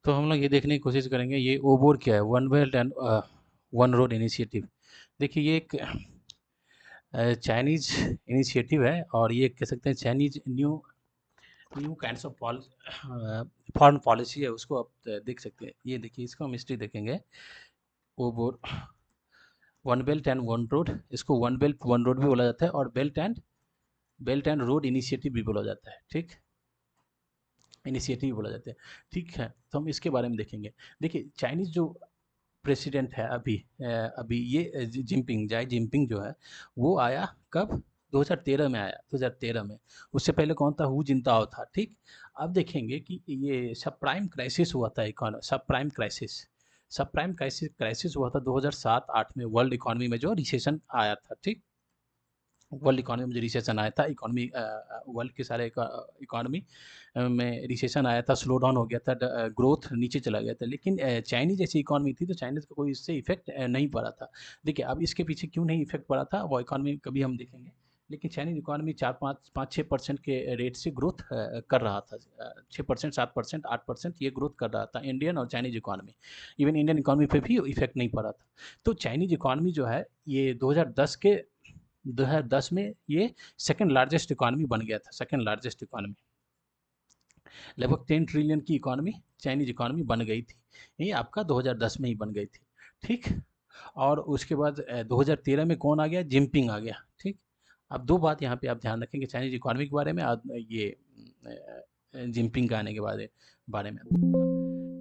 तो हम लोग ये देखने की कोशिश करेंगे ये ओबोर क्या है, one belt and one road initiative. देखिए ये एक चाइनीज इनिशिएटिव है और ये कह सकते हैं Chinese new new kinds of foreign policy है, उसको आप देख सकते हैं। ये देखिए इसको हम हिस्ट्री देखेंगे। OBOR one belt and one road, इसको वन बेल्ट वन रोड भी बोला जाता है और बेल्ट एंड रोड इनिशिएटिव भी बोला जाता है। ठीक, इनिशिएटिव बोला जाता है। ठीक है, तो हम इसके बारे में देखेंगे। देखिए चाइनीज़ जो प्रेसिडेंट है अभी ये जिनपिंग जाई जिनपिंग जो है वो आया कब, 2013 में आया, 2013 में। उससे पहले कौन था, हु जिनताओ था। ठीक, अब देखेंगे कि ये सब प्राइम क्राइसिस हुआ था, सब प्राइम क्राइसिस क्राइसिस हुआ था 2007-8 में, वर्ल्ड इकोनॉमी में जो रिसेशन आया था। ठीक, वर्ल्ड इकोनॉमी में जो रिसेशन आया था, इकोनॉमी वर्ल्ड के सारे इकोनॉमी में रिसेशन आया था, स्लो डाउन हो गया था, ग्रोथ नीचे चला गया था। लेकिन चाइनीज जैसी इकोनॉमी थी तो चाइनीज का कोई इससे इफेक्ट नहीं पड़ा था। देखिए अब इसके पीछे क्यों नहीं इफेक्ट पड़ा था वो इकोनॉमी कभी हम देखेंगे। लेकिन चाइनीज इकोनॉमी 4-5-6% के रेट से ग्रोथ कर रहा था, 6%, 7%, 8% ये ग्रोथ कर रहा था इंडियन और Chinese economy. Even Indian economy पे भी इफेक्ट नहीं पड़ा था। तो चाइनीज इकोनॉमी जो है ये 2010 में ये सेकंड लार्जेस्ट इकोनॉमी बन गया था, सेकंड लार्जेस्ट इकोनॉमी। लगभग 10 ट्रिलियन की इकोनॉमी चाइनीज इकोनॉमी बन गई थी, ये आपका 2010 में ही बन गई थी। ठीक, और उसके बाद 2013 में कौन आ गया, जिनपिंग आ गया। ठीक, अब दो बात यहाँ पे आप ध्यान रखेंगे चाइनीज इकोनॉमी के बारे में और ये जिनपिंग का आने के बारे में।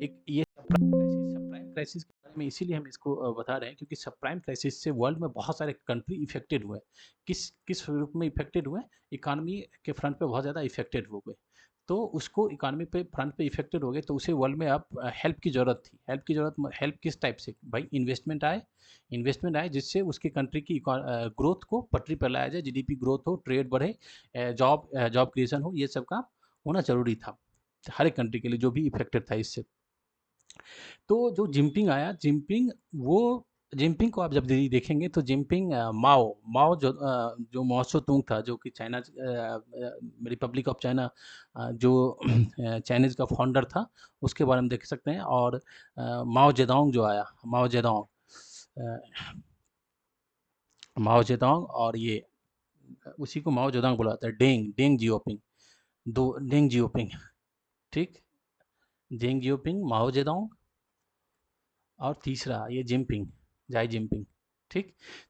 एक ये सब प्राइम क्राइसिस के बारे में इसीलिए हम इसको बता रहे हैं क्योंकि सब प्राइम क्राइसिस से वर्ल्ड में बहुत सारे कंट्री इफेक्टेड हुए। किस किस रूप में इफेक्टेड हुए, इकानमी के फ्रंट पे बहुत ज़्यादा इफेक्टेड हो गए। तो उसको इकानमी पे फ्रंट पे इफेक्टेड हो गए तो उसे वर्ल्ड में अब हेल्प की ज़रूरत थी। हेल्प किस टाइप से, भाई इन्वेस्टमेंट आए जिससे उसकी कंट्री की ग्रोथ को पटरी पर लाया जाए, जीडीपी ग्रोथ हो, ट्रेड बढ़े, जॉब क्रिएशन हो, ये सब काम होना ज़रूरी था हर एक कंट्री के लिए जो भी इफेक्टेड था इससे। तो जो जिनपिंग आया, जिनपिंग को आप जब देखेंगे तो जिनपिंग माओ जो माओ तुंग था, जो कि चाइना रिपब्लिक ऑफ चाइना जो चाइनीज़ का फाउंडर था, उसके बारे में देख सकते हैं। और माओ जेडोंग जो आया, माओ जेडोंग और ये उसी को माओ जेडोंग बोला जाता है। डेंग जियोपिंग। ठीक, डेंग जियोपिंग, माओ जेडोंग और तीसरा ये जाई जिनपिंग। ठीक,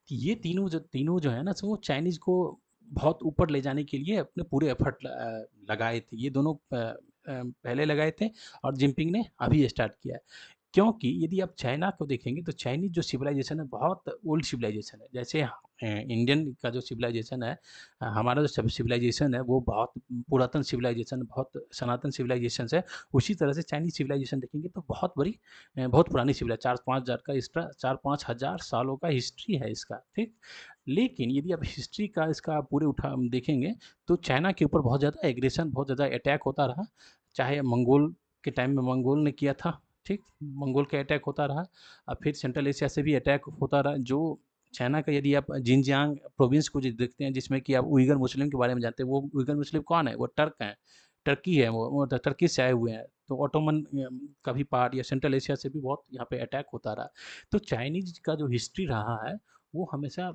तो ये तीनों जो है ना, सो वो चाइनीज़ को बहुत ऊपर ले जाने के लिए अपने पूरे एफर्ट लगाए थे। ये दोनों पहले लगाए थे और जिनपिंग ने अभी स्टार्ट किया है। क्योंकि यदि आप चाइना को देखेंगे तो चाइनीज़ जो सिविलाइजेशन है बहुत ओल्ड सिविलाइजेशन है। जैसे इंडियन का जो सिविलाइजेशन है, हमारा जो सिविलाइजेशन है वो बहुत पुरातन सिविलाइजेशन, बहुत सनातन सिविलाइजेशन है। उसी तरह से चाइनीज़ सिविलाइजेशन देखेंगे तो बहुत बड़ी बहुत पुरानी सिविलाइजेशन, 4-5 सालों का हिस्ट्री है इसका। ठीक, लेकिन यदि आप हिस्ट्री का इसका पूरे उठा देखेंगे तो चाइना के ऊपर बहुत ज़्यादा एग्रेशन, बहुत ज़्यादा अटैक होता रहा। चाहे मंगोल के टाइम में मंगोल ने किया था। ठीक, मंगोल का अटैक होता रहा। अब फिर सेंट्रल एशिया से भी अटैक होता रहा। जो चाइना का, यदि आप जिनजियांग प्रोविंस को देखते हैं जिसमें कि आप उइगर मुस्लिम के बारे में जानते हैं, वो उइगर मुस्लिम कौन है, वो टर्क हैं, टर्की है, वो टर्की से आए हुए हैं। तो ऑटोमन का भी पार्ट या सेंट्रल एशिया से भी बहुत यहाँ पे अटैक होता रहा। तो चाइनीज का जो हिस्ट्री रहा है वो हमेशा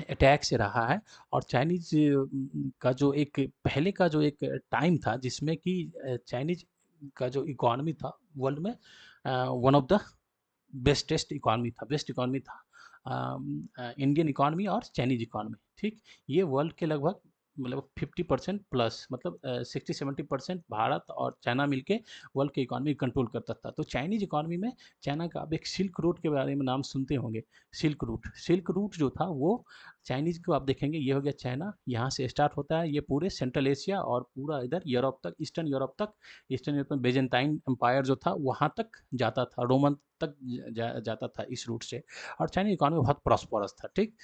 अटैक से रहा है। और चाइनीज़ का जो एक पहले का जो एक टाइम था जिसमें कि चाइनीज़ का जो इकोनॉमी था वर्ल्ड में one of the best economy था इंडियन इकोनॉमी और चाइनीज़ इकोनॉमी। ठीक, ये वर्ल्ड के लगभग मतलब 50% प्लस, मतलब 60-70% भारत और चाइना मिलके वर्ल्ड के इकोनॉमी कंट्रोल करता था। तो चाइनीज़ इकोनॉमी में चाइना का, आप एक सिल्क रूट के बारे में नाम सुनते होंगे। सिल्क रूट जो था वो चाइनीज़ को आप देखेंगे, ये हो गया चाइना, यहाँ से स्टार्ट होता है, ये पूरे सेंट्रल एशिया और पूरा इधर यूरोप तक, ईस्टर्न यूरोप में बेजेंटाइन एम्पायर जो था वहाँ तक जाता था, रोमन तक जाता था इस रूट से। और चाइनीज इकोनॉमी बहुत प्रॉस्परस था। ठीक,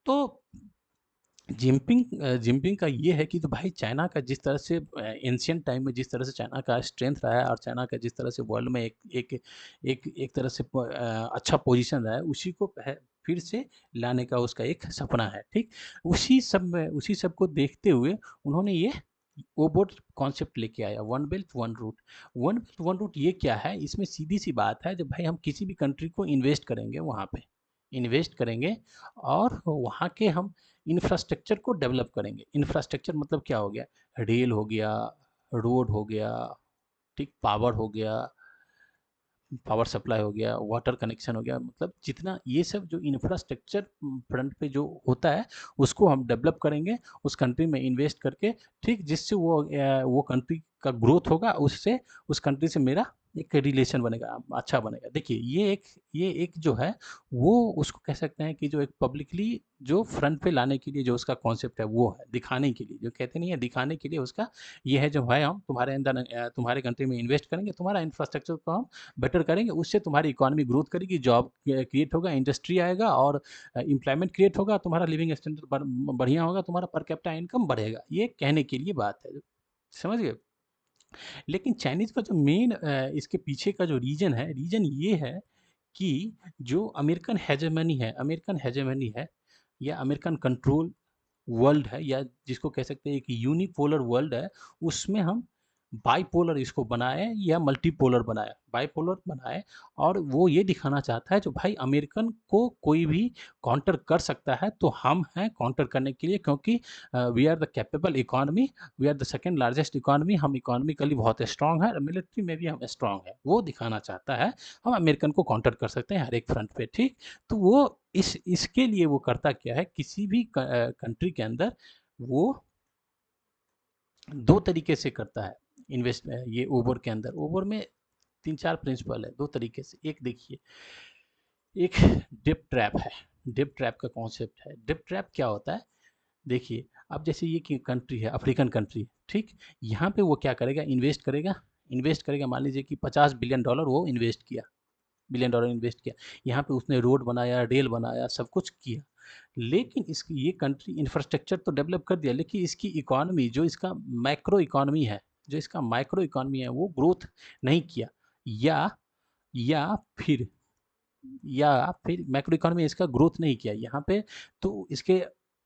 तो जिनपिंग का ये है कि तो भाई चाइना का जिस तरह से एंशियंट टाइम में जिस तरह से चाइना का स्ट्रेंथ रहा है और चाइना का जिस तरह से वर्ल्ड में एक तरह से अच्छा पोजीशन रहा है, उसी को फिर से लाने का उसका एक सपना है। ठीक, उसी सब को देखते हुए उन्होंने ये ओबोर कॉन्सेप्ट लेके आया, one belt one route. One belt one route ये क्या है, इसमें सीधी सी बात है, जब भाई हम किसी भी कंट्री को इन्वेस्ट करेंगे, वहाँ पे इन्वेस्ट करेंगे और वहाँ के हम इंफ्रास्ट्रक्चर को डेवलप करेंगे। इंफ्रास्ट्रक्चर मतलब क्या हो गया, रेल हो गया, रोड हो गया, ठीक, पावर हो गया, पावर सप्लाई हो गया, वाटर कनेक्शन हो गया, मतलब जितना ये सब जो इंफ्रास्ट्रक्चर फ्रंट पे जो होता है उसको हम डेवलप करेंगे उस कंट्री में इन्वेस्ट करके, ठीक, जिससे वो कंट्री का ग्रोथ होगा, उससे उस कंट्री से मेरा एक रिलेशन बनेगा, अच्छा बनेगा। देखिए ये एक जो है वो उसको कह सकते हैं कि जो एक पब्लिकली जो फ्रंट पे लाने के लिए जो उसका कॉन्सेप्ट है वो है, दिखाने के लिए, जो कहते नहीं है दिखाने के लिए उसका ये है, जो भाई हम तुम्हारे अंदर तुम्हारे कंट्री में इन्वेस्ट करेंगे, तुम्हारा इंफ्रास्ट्रक्चर को हम बेटर करेंगे, उससे तुम्हारी इकोनॉमी ग्रोथ करेगी, जॉब क्रिएट होगा, इंडस्ट्री आएगा और एम्प्लॉयमेंट क्रिएट होगा, तुम्हारा लिविंग स्टैंडर्ड बढ़िया होगा, तुम्हारा पर कैपिटा इनकम बढ़ेगा। ये कहने के लिए बात है, समझ गए। लेकिन चाइनीज़ का जो मेन इसके पीछे का जो रीजन ये है कि जो अमेरिकन हेजेमनी है या अमेरिकन कंट्रोल वर्ल्ड है, या जिसको कह सकते हैं कि यूनिपोलर वर्ल्ड है, उसमें हम बाइपोलर इसको बनाए या मल्टीपोलर बनाए, बाइपोलर बनाए, और वो ये दिखाना चाहता है जो भाई अमेरिकन को कोई भी काउंटर कर सकता है तो हम हैं काउंटर करने के लिए, क्योंकि we are the capable economy, we are the second largest economy, हम इकोनॉमिकली बहुत स्ट्रांग है, मिलिट्री में भी हम स्ट्रांग है, वो दिखाना चाहता है हम अमेरिकन को काउंटर कर सकते हैं हर एक फ्रंट पे, ठीक। तो वो इसके लिए वो करता क्या है, किसी भी कंट्री के अंदर वो दो तरीके से करता है इन्वेस्ट, ये ओवर के अंदर, ओवर में तीन चार प्रिंसिपल है, दो तरीके से। एक देखिए, एक डिप ट्रैप है, डिप ट्रैप का कॉन्सेप्ट है। डिप ट्रैप क्या होता है, देखिए, अब जैसे ये कंट्री है, अफ्रीकन कंट्री, ठीक, यहाँ पे वो क्या करेगा, इन्वेस्ट करेगा, मान लीजिए कि $50 बिलियन वो इन्वेस्ट किया, $1 बिलियन इन्वेस्ट किया, यहाँ पे उसने रोड बनाया, रेल बनाया, सब कुछ किया, लेकिन इसकी ये कंट्री इंफ्रास्ट्रक्चर तो डेवलप कर दिया, लेकिन इसकी इकोनॉमी, जो इसका माइक्रो इकोनॉमी है, जो इसका माइक्रो इकोनॉमी है, वो ग्रोथ नहीं किया, या या फिर या फिर मैक्रो इकोनॉमी इसका ग्रोथ नहीं किया यहाँ पे, तो इसके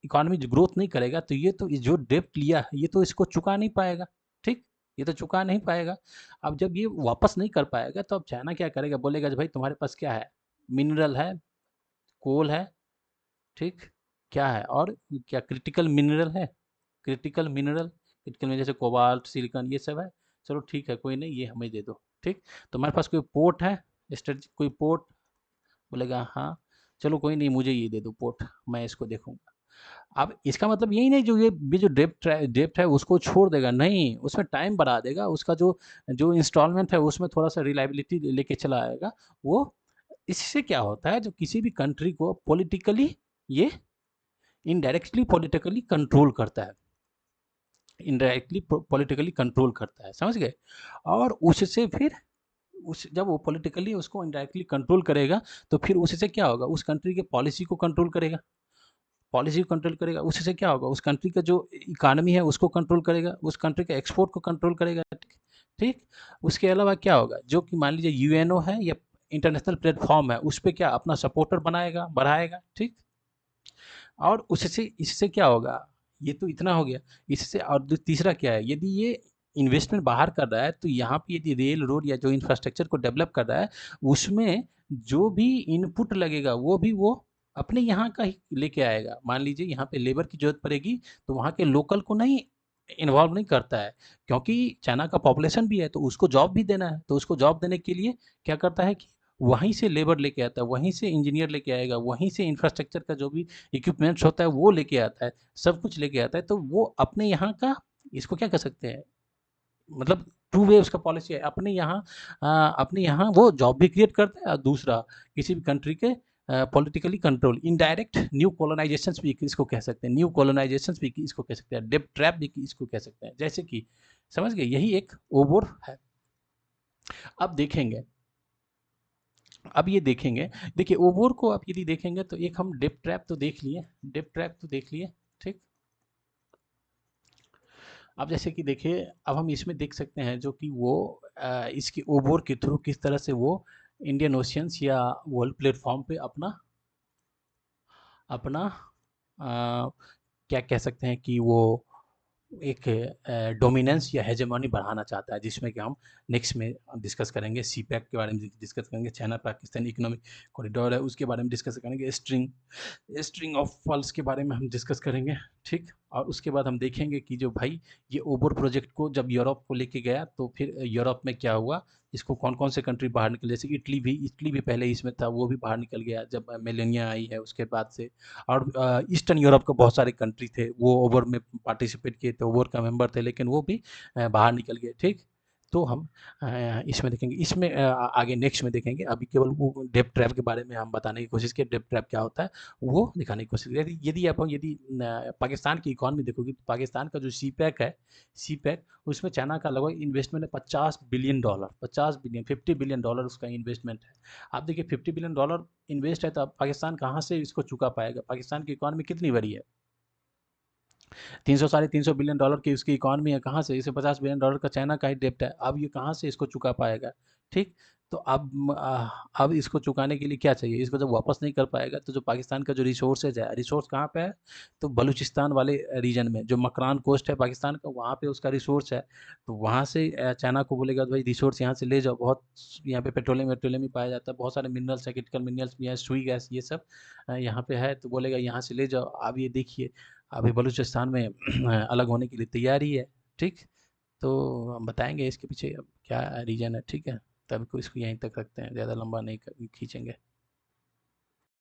इकोनॉमी जो ग्रोथ नहीं करेगा, तो ये तो जो डेप्ट लिया है ये तो इसको चुका नहीं पाएगा, ठीक, ये तो चुका नहीं पाएगा। अब जब ये वापस नहीं कर पाएगा तो अब चाइना क्या करेगा, बोलेगा भाई तुम्हारे पास क्या है, मिनरल है, कोल है, ठीक, क्या है, और क्या क्रिटिकल मिनरल है, क्रिटिकल मिनरल जैसे कोबाल्ट, सिलिकॉन, ये सब है, चलो ठीक है, कोई नहीं, ये हमें दे दो, ठीक। तुम्हारे पास कोई पोर्ट है, स्ट्रेटजी कोई पोर्ट, बोलेगा हाँ, चलो कोई नहीं, मुझे ये दे दो पोर्ट, मैं इसको देखूंगा। अब इसका मतलब यही नहीं जो ये जो डेप्ट है उसको छोड़ देगा, नहीं, उसमें टाइम बढ़ा देगा, उसका जो जो इंस्टॉलमेंट है उसमें थोड़ा सा रिलायबिलिटी लेके चला आएगा वो। इससे क्या होता है, जो किसी भी कंट्री को पॉलिटिकली ये इनडायरेक्टली पॉलिटिकली कंट्रोल करता है, इनडायरेक्टली पॉलिटिकली कंट्रोल करता है, समझ गए। और उससे फिर उस जब वो पॉलिटिकली उसको इनडायरेक्टली कंट्रोल करेगा, तो फिर उससे क्या होगा, उस कंट्री के पॉलिसी को कंट्रोल करेगा, उससे क्या होगा, उस कंट्री का जो इकोनॉमी है उसको कंट्रोल करेगा, उस कंट्री के एक्सपोर्ट को कंट्रोल करेगा, ठीक। उसके अलावा क्या होगा, जो कि मान लीजिए यूएनओ है या इंटरनेशनल प्लेटफॉर्म है, उस पर क्या अपना सपोर्टर बनाएगा, बढ़ाएगा, ठीक। और उससे इससे क्या होगा, ये तो इतना हो गया, इससे और तीसरा क्या है, यदि ये इन्वेस्टमेंट बाहर कर रहा है, तो यहाँ पे यदि रेल रोड या जो इंफ्रास्ट्रक्चर को डेवलप कर रहा है, उसमें जो भी इनपुट लगेगा वो भी वो अपने यहाँ का ही लेके आएगा। मान लीजिए यहाँ पे लेबर की जरूरत पड़ेगी, तो वहाँ के लोकल को नहीं इन्वॉल्व नहीं करता है, क्योंकि चाइना का पॉपुलेशन भी है, तो उसको जॉब भी देना है, तो उसको जॉब देने के लिए क्या करता है कि वहीं से लेबर लेके आता है, वहीं से इंजीनियर लेके आएगा, वहीं से इंफ्रास्ट्रक्चर का जो भी इक्विपमेंट्स होता है वो लेके आता है, सब कुछ लेके आता है, तो वो अपने यहाँ का, इसको क्या कर सकते हैं, मतलब टू वे उसका पॉलिसी है, अपने यहाँ वो जॉब भी क्रिएट करता है, और दूसरा किसी भी कंट्री के politically control, indirect new colonisation भी इसको कह सकते हैं, इसको कह सकते हैं, डेप ट्रैप भी इसको कह सकते हैं, जैसे कि समझ गए, यही एक ओवर है। अब देखेंगे, अब ये देखेंगे, देखिए ओवर को आप यदि देखेंगे तो एक हम डेप ट्रैप तो देख लिए, ठीक। अब जैसे कि देखिए, अब हम इसमें देख सकते हैं जो कि वो इसकी ओवर के थ्रू किस तरह से वो इंडियन ओशियंस या वर्ल्ड प्लेटफॉर्म पे अपना अपना क्या कह सकते हैं कि वो एक डोमिनेंस या हेजेमनी बढ़ाना चाहता है, जिसमें कि हम नेक्स्ट में डिस्कस करेंगे। सीपैक के बारे में डिस्कस करेंगे, चाइना पाकिस्तान इकोनॉमिक कॉरिडोर है उसके बारे में डिस्कस करेंगे, स्ट्रिंग ऑफ फॉल्स के बारे में हम डिस्कस करेंगे, ठीक। और उसके बाद हम देखेंगे कि जो भाई ये ओबर प्रोजेक्ट को जब यूरोप को लेके गया तो फिर यूरोप में क्या हुआ, इसको कौन कौन से कंट्री बाहर निकले, जैसे इटली भी पहले इसमें था, वो भी बाहर निकल गया जब मेलेनिया आई है उसके बाद से। और ईस्टर्न यूरोप के बहुत सारे कंट्री थे वो ओवर में पार्टिसिपेट किए थे, ओवर का मेंबर थे, लेकिन वो भी बाहर निकल गए, ठीक। तो हम इसमें देखेंगे, इसमें आगे नेक्स्ट में देखेंगे। अभी केवल वो डेप ट्रैप के बारे में हम बताने की कोशिश की, डेप ट्रैप क्या होता है वो दिखाने की कोशिश की। यदि पाकिस्तान की इकॉनमी देखोगे तो पाकिस्तान का जो सी पैक उसमें चाइना का लगभग इन्वेस्टमेंट है $50 बिलियन, 50 बिलियन, $50 बिलियन उसका इन्वेस्टमेंट है। आप देखिए $50 बिलियन इन्वेस्ट है, तो अब पाकिस्तान कहाँ से इसको चुका पाएगा? पाकिस्तान की इकॉनमी कितनी बड़ी है? 300 साढ़े 300 बिलियन डॉलर की उसकी इकॉनमी है, कहाँ से? इसे $50 बिलियन का चाइना का ही डेप्ट है, अब ये कहाँ से इसको चुका पाएगा? ठीक। तो अब इसको चुकाने के लिए क्या चाहिए? इसको जब वापस नहीं कर पाएगा तो जो पाकिस्तान का जो रिसोर्सेज है, रिसोर्स कहाँ पे है? तो बलूचिस्तान वाले रीजन में, जो मकरान कोस्ट है पाकिस्तान का, वहाँ पे उसका रिसोर्स है। तो वहाँ से चाइना को बोलेगा भाई रिसोर्स यहाँ से ले जाओ, बहुत यहाँ पे पेट्रोलियम वेट्रोलियम भी पाया जाता है, बहुत सारे मिनरल्स है, क्रिटिकल मिनरल्स भी हैं, सुई गैस, ये सब यहाँ पे है, तो बोलेगा यहाँ से ले जाओ। अब ये देखिए अभी बलूचिस्तान में अलग होने के लिए तैयारी है, ठीक। तो हम बताएंगे इसके पीछे अब क्या रीज़न है, ठीक है। तब को इसको यहीं तक रखते हैं, ज़्यादा लंबा नहीं खींचेंगे।